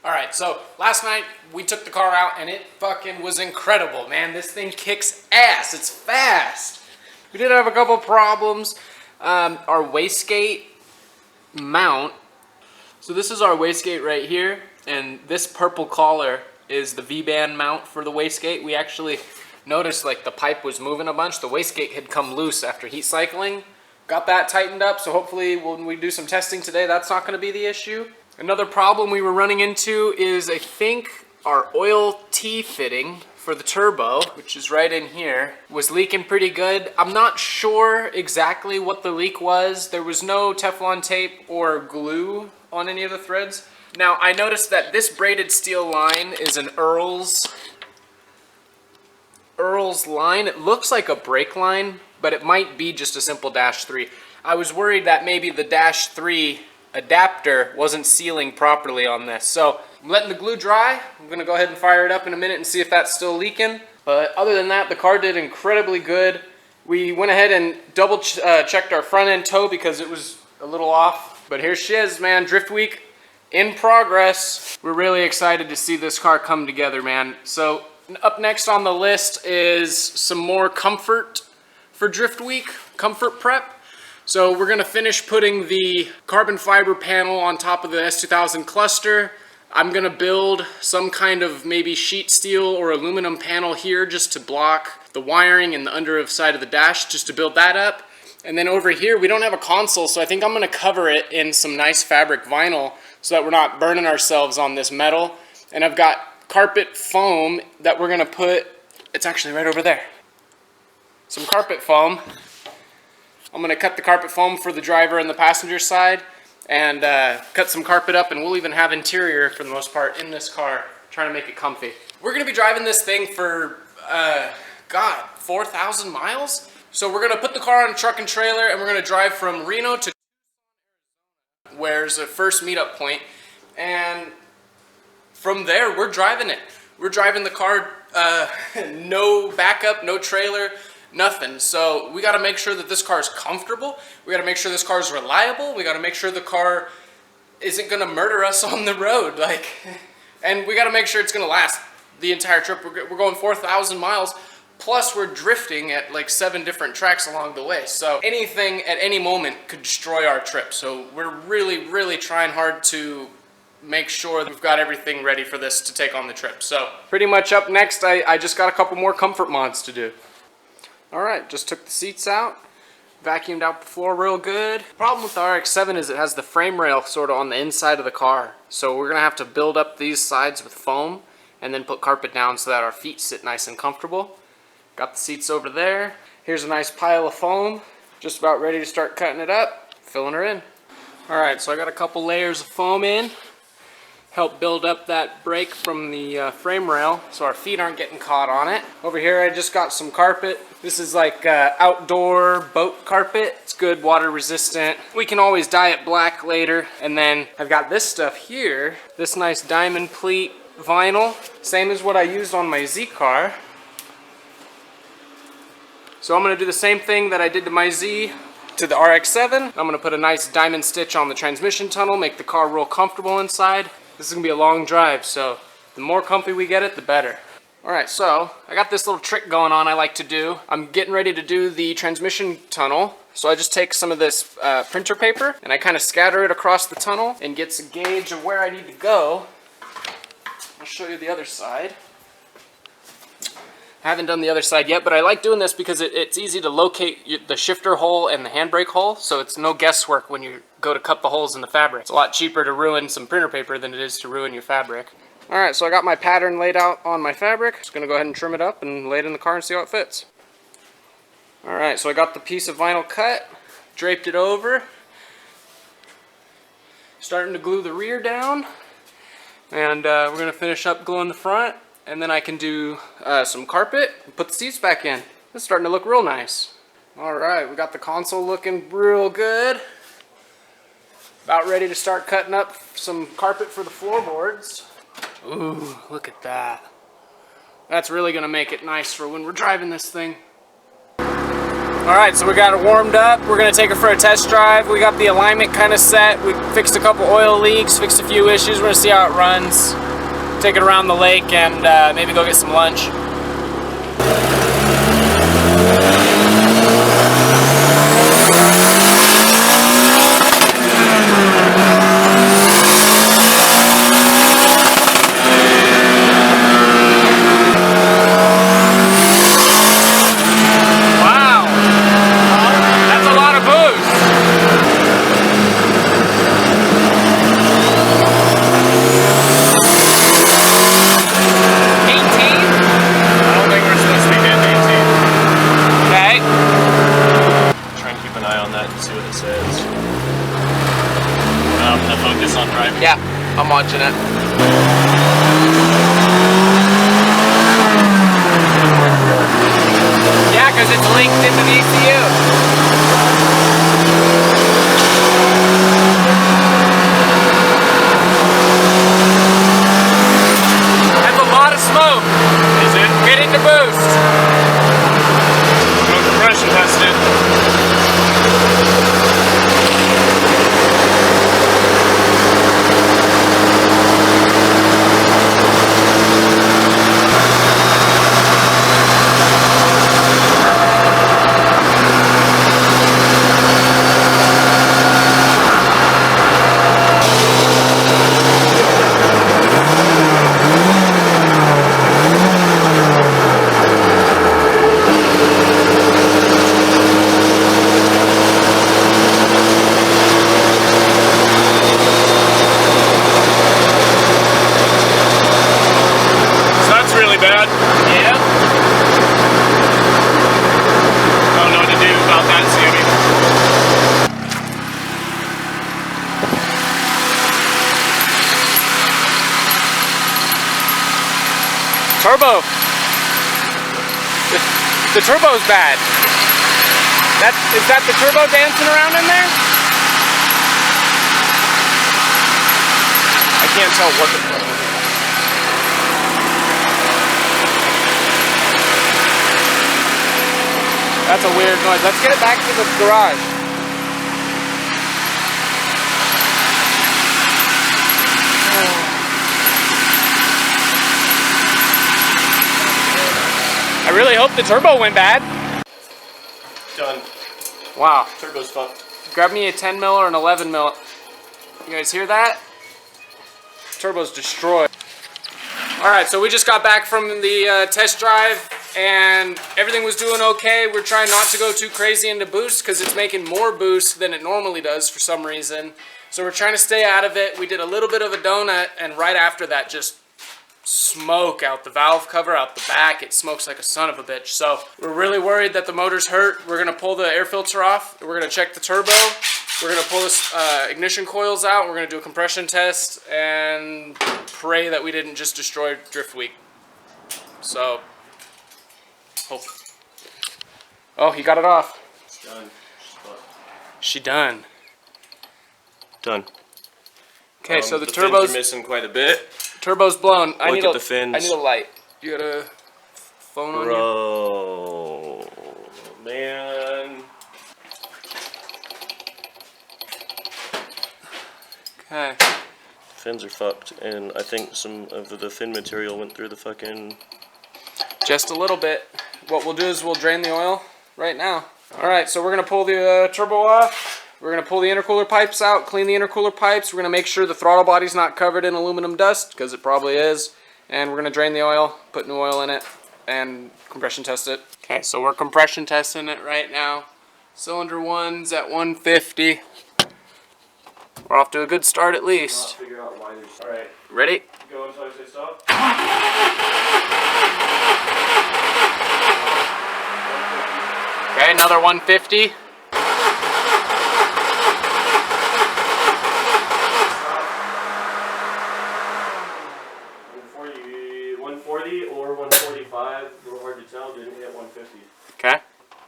Alright, so last night we took the car out and it fucking was incredible, man. This thing kicks ass. It's fast. We did have a couple problems. Our wastegate mount. So this is our wastegate right here, and this purple collar is the V-band mount for the wastegate. We actually noticed like the pipe was moving a bunch. The wastegate had come loose after heat cycling. Got that tightened up, so hopefully when we do some testing today, that's not going to be the issue. Another problem we were running into is, I think, our oil T-fitting for the turbo, which is right in here, was leaking pretty good. I'm not sure exactly what the leak was. There was no Teflon tape or glue on any of the threads. Now, I noticed that this braided steel line is an Earl's line. It looks like a brake line, but it might be just a simple -3. I was worried that maybe the -3 adapter wasn't sealing properly on this. So I'm letting the glue dry. I'm gonna go ahead and fire it up in a minute and see if that's still leaking. But other than that, the car did incredibly good. We went ahead and double checked our front end toe because it was a little off. But here she is, man. Drift Week in progress. We're really excited to see this car come together, man. So up next on the list is some more comfort for Drift Week, comfort prep. So we're gonna finish putting the carbon fiber panel on top of the S2000 cluster. I'm gonna build some kind of maybe sheet steel or aluminum panel here just to block the wiring and the under side of the dash, just to build that up. And then over here, we don't have a console, so I think I'm gonna cover it in some nice fabric vinyl so that we're not burning ourselves on this metal. And I've got carpet foam that we're gonna put, it's actually right over there. Some carpet foam. I'm gonna cut the carpet foam for the driver and the passenger side and cut some carpet up, and we'll even have interior for the most part in this car, trying to make it comfy. We're gonna be driving this thing for, 4,000 miles? So we're gonna put the car on a truck and trailer and we're gonna drive from Reno to where's the first meetup point, and from there we're driving it. We're driving the car, no backup, no trailer, nothing. So we got to make sure that this car is comfortable. We got to make sure this car is reliable. We got to make sure the car isn't going to murder us on the road. And we got to make sure it's going to last the entire trip. We're going 4,000 miles. Plus we're drifting at like 7 different tracks along the way. So anything at any moment could destroy our trip. So we're really, really trying hard to make sure that we've got everything ready for this to take on the trip. So pretty much up next, I just got a couple more comfort mods to do. Alright, just took the seats out, vacuumed out the floor real good. The problem with the RX-7 is it has the frame rail sort of on the inside of the car. So we're going to have to build up these sides with foam and then put carpet down so that our feet sit nice and comfortable. Got the seats over there. Here's a nice pile of foam. Just about ready to start cutting it up, filling her in. Alright, so I got a couple layers of foam in. Help build up that brake from the frame rail so our feet aren't getting caught on it. Over here I just got some carpet. This is like outdoor boat carpet. It's good, water resistant. We can always dye it black later. And then I've got this stuff here, this nice diamond pleat vinyl, same as what I used on my Z car. So I'm gonna do the same thing that I did to my Z to the RX-7. I'm gonna put a nice diamond stitch on the transmission tunnel, make the car real comfortable inside. This is gonna be a long drive, so the more comfy we get it, the better. Alright, so I got this little trick going on I like to do. I'm getting ready to do the transmission tunnel. So I just take some of this printer paper and I kind of scatter it across the tunnel and gets a gauge of where I need to go. I'll show you the other side. I haven't done the other side yet, but I like doing this because it's easy to locate the shifter hole and the handbrake hole, so it's no guesswork when you go to cut the holes in the fabric. It's a lot cheaper to ruin some printer paper than it is to ruin your fabric. Alright, so I got my pattern laid out on my fabric. Just gonna go ahead and trim it up and lay it in the car and see how it fits. Alright, so I got the piece of vinyl cut, draped it over, starting to glue the rear down, and we're gonna finish up gluing the front. And then I can do some carpet and put the seats back in. It's starting to look real nice. Alright, we got the console looking real good. About ready to start cutting up some carpet for the floorboards. Ooh, look at that. That's really going to make it nice for when we're driving this thing. Alright, so we got it warmed up. We're going to take it for a test drive. We got the alignment kind of set. We fixed a couple oil leaks, fixed a few issues. We're going to see how it runs. Take it around the lake and maybe go get some lunch. Yeah, I'm watching it. Yeah, because it's linked into the ECU. That's a lot of smoke. Is it? Get into boost. Go compression test it. Turbo. The turbo's bad. Is that the turbo dancing around in there? I can't tell what the turbo is. That's a weird noise. Let's get it back to the garage. I really hope the turbo went bad. Done. Wow. Turbo's fucked. Grab me a 10 mil or an 11 mil. You guys hear that? Turbo's destroyed. Alright, so we just got back from the test drive and everything was doing okay. We're trying not to go too crazy into boost because it's making more boost than it normally does for some reason. So we're trying to stay out of it. We did a little bit of a donut and right after that just smoke out the valve cover, out the back. It smokes like a son of a bitch. So we're really worried that the motor's hurt. We're going to pull the air filter off. We're going to check the turbo. We're going to pull this ignition coils out. We're going to do a compression test and pray that we didn't just destroy DRIFTWEEK. So, hope. Oh, he got it off. It's done. She done. Done. Okay, so the fins turbo's are missing quite a bit. Turbo's blown. Look at the fins. I need a light. You got a phone on you? Bro, man. Okay. Fins are fucked, and I think some of the fin material went through the fucking... Just a little bit. What we'll do is we'll drain the oil right now. Alright, so we're going to pull the turbo off. We're going to pull the intercooler pipes out, clean the intercooler pipes. We're going to make sure the throttle body's not covered in aluminum dust, because it probably is. And we're going to drain the oil, put new oil in it, and compression test it. Okay, so we're compression testing it right now. Cylinder 1's at 150. We're off to a good start at least. Alright. Ready? Go until I say stop. Okay, another 150. 140 or 145, a little hard to tell, didn't hit 150. Okay.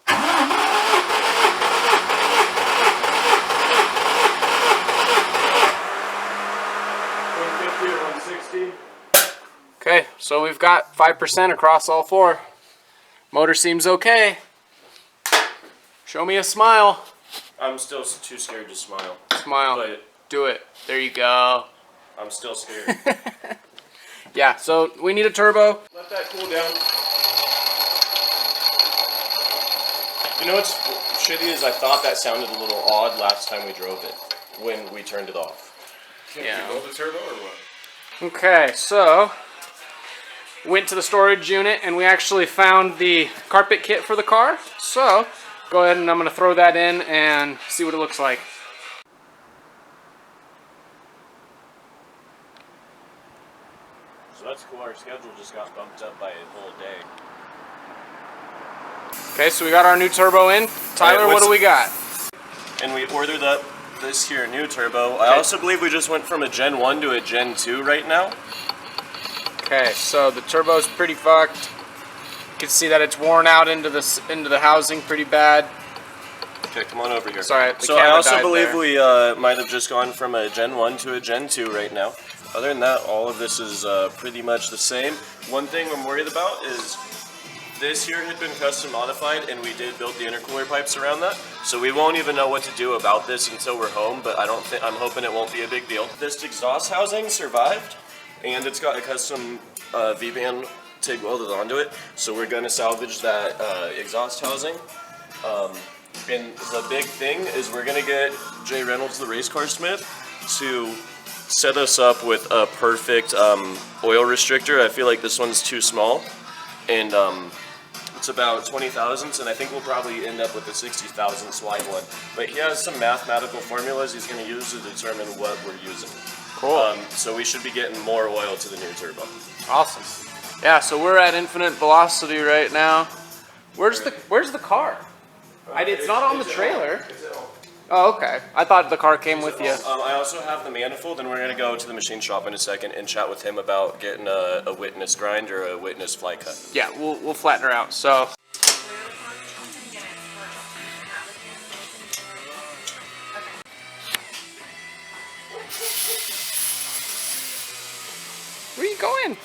150 or 160. Okay, so we've got 5% across all four. Motor seems okay. Show me a smile. I'm still too scared to smile. Smile. But do it. There you go. I'm still scared. Yeah, so we need a turbo. Let that cool down. You know what's shitty is I thought that sounded a little odd last time we drove it when we turned it off. Yeah. Did you go the turbo or what? Okay, so went to the storage unit and we actually found the carpet kit for the car. So go ahead and I'm going to throw that in and see what it looks like. So that's cool. Our schedule just got bumped up by a whole day. Okay, so we got our new turbo in. Tyler, what do we got? And we ordered up this here new turbo. I also believe we just went from a Gen 1 to a Gen 2 right now. Okay, so the turbo's pretty fucked. You can see that it's worn out into the housing pretty bad. Okay, come on over here. Sorry, the so I camera also died believe there. we might have just gone from a Gen 1 to a Gen 2 right now. Other than that, all of this is pretty much the same. One thing I'm worried about is this here had been custom modified and we did build the intercooler pipes around that. So we won't even know what to do about this until we're home, but I'm hoping it won't be a big deal. This exhaust housing survived and it's got a custom V-band TIG welded onto it. So we're gonna salvage that exhaust housing. And the big thing is we're gonna get Jay Reynolds, the race car smith, to set us up with a perfect oil restrictor. I feel like this one's too small, and it's about 20 thousandths, and I think we'll probably end up with a 60 thousandths wide one. But he has some mathematical formulas he's gonna use to determine what we're using. Cool. So we should be getting more oil to the new turbo. Awesome. Yeah, so we're at infinite velocity right now. Where's the car? It's not on the trailer. Oh, okay. I thought the car came with you. I also have the manifold, and we're going to go to the machine shop in a second and chat with him about getting a witness grind or a witness fly cut. Yeah, we'll flatten her out. So. Where are you going?